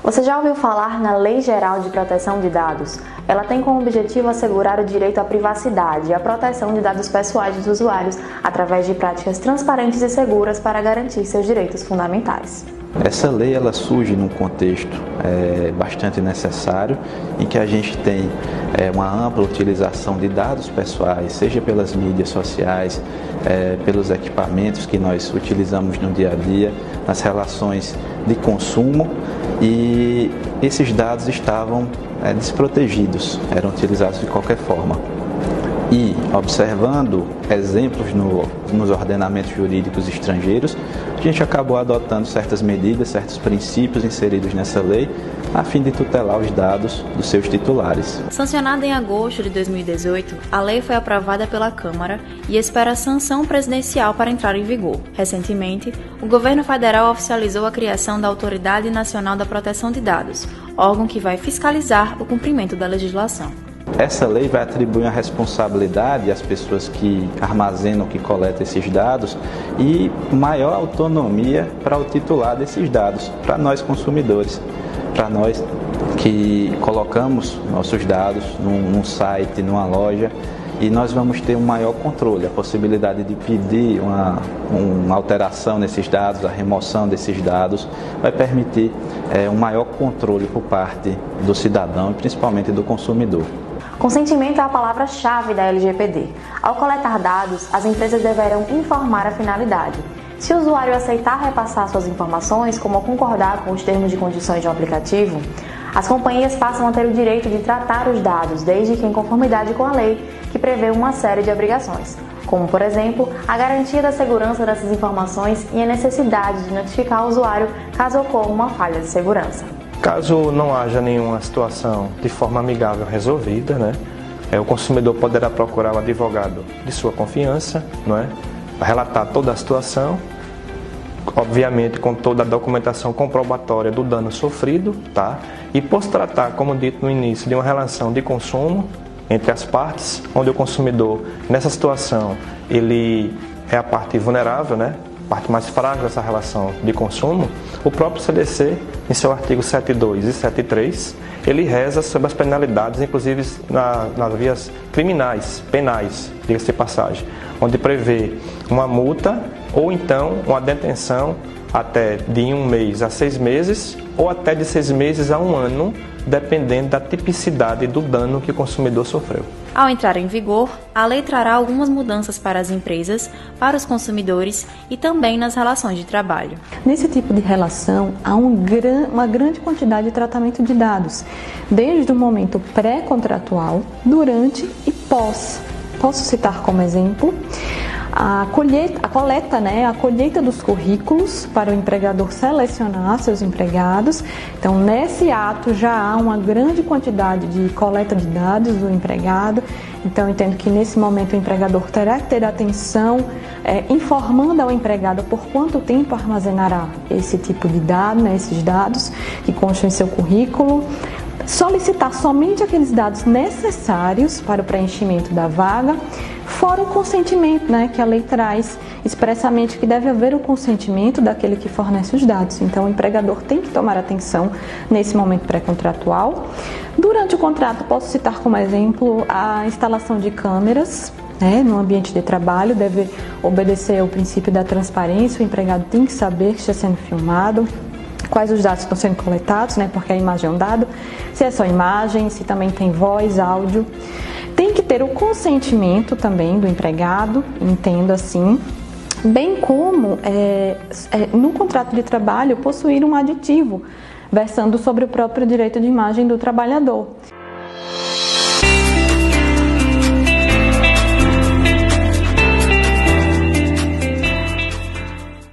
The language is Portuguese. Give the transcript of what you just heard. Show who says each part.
Speaker 1: Você já ouviu falar na Lei Geral de Proteção de Dados? Ela tem como objetivo assegurar o direito à privacidade e à proteção de dados pessoais dos usuários através de práticas transparentes e seguras para garantir seus direitos fundamentais.
Speaker 2: Essa lei ela surge num contexto bastante necessário, em que a gente tem uma ampla utilização de dados pessoais, seja pelas mídias sociais, pelos equipamentos que nós utilizamos no dia a dia, nas relações de consumo, e esses dados estavam desprotegidos, eram utilizados de qualquer forma. E, observando exemplos nos ordenamentos jurídicos estrangeiros, a gente acabou adotando certas medidas, certos princípios inseridos nessa lei, a fim de tutelar os dados dos seus titulares.
Speaker 1: Sancionada em agosto de 2018, a lei foi aprovada pela Câmara e espera a sanção presidencial para entrar em vigor. Recentemente, o governo federal oficializou a criação da Autoridade Nacional da Proteção de Dados, órgão que vai fiscalizar o cumprimento da legislação.
Speaker 2: Essa lei vai atribuir uma responsabilidade às pessoas que armazenam, que coletam esses dados, e maior autonomia para o titular desses dados, para nós consumidores, para nós que colocamos nossos dados num site, numa loja, e nós vamos ter um maior controle, a possibilidade de pedir uma alteração nesses dados, a remoção desses dados, vai permitir um maior controle por parte do cidadão e principalmente do consumidor.
Speaker 1: Consentimento é a palavra-chave da LGPD. Ao coletar dados, as empresas deverão informar a finalidade. Se o usuário aceitar repassar suas informações, como concordar com os termos e condições de um aplicativo, as companhias passam a ter o direito de tratar os dados, desde que em conformidade com a lei, que prevê uma série de obrigações, como, por exemplo, a garantia da segurança dessas informações e a necessidade de notificar o usuário caso ocorra uma falha de segurança.
Speaker 3: Caso não haja nenhuma situação de forma amigável resolvida, o consumidor poderá procurar o advogado de sua confiança, relatar toda a situação, obviamente com toda a documentação comprobatória do dano sofrido, e por se tratar, como dito no início, de uma relação de consumo entre as partes, onde o consumidor, nessa situação, ele é a parte vulnerável, parte mais frágil dessa relação de consumo, o próprio CDC, em seu artigo 7.2 e 7.3, ele reza sobre as penalidades, inclusive nas vias criminais, penais, diga-se de passagem, onde prevê uma multa ou então uma detenção até de 1 mês a 6 meses ou até de 6 meses a 1 ano, dependendo da tipicidade do dano que o consumidor sofreu.
Speaker 1: Ao entrar em vigor, a lei trará algumas mudanças para as empresas, para os consumidores e também nas relações de trabalho.
Speaker 4: Nesse tipo de relação, há uma grande quantidade de tratamento de dados, desde o momento pré-contratual, durante e pós. Posso citar como exemplo a colheita dos currículos para o empregador selecionar seus empregados. Então, nesse ato já há uma grande quantidade de coleta de dados do empregado. Então, entendo que nesse momento o empregador terá que ter atenção, informando ao empregado por quanto tempo armazenará esse tipo de dado, esses dados que constam em seu currículo. Solicitar somente aqueles dados necessários para o preenchimento da vaga, fora o consentimento, que a lei traz expressamente que deve haver o consentimento daquele que fornece os dados. Então, o empregador tem que tomar atenção nesse momento pré-contratual. Durante o contrato, posso citar como exemplo a instalação de câmeras, no ambiente de trabalho, deve obedecer ao princípio da transparência, o empregado tem que saber que está sendo filmado, quais os dados estão sendo coletados, porque a imagem é um dado, se é só imagem, se também tem voz, áudio. Tem que ter o consentimento também do empregado, entendo assim, bem como no contrato de trabalho possuir um aditivo, versando sobre o próprio direito de imagem do trabalhador.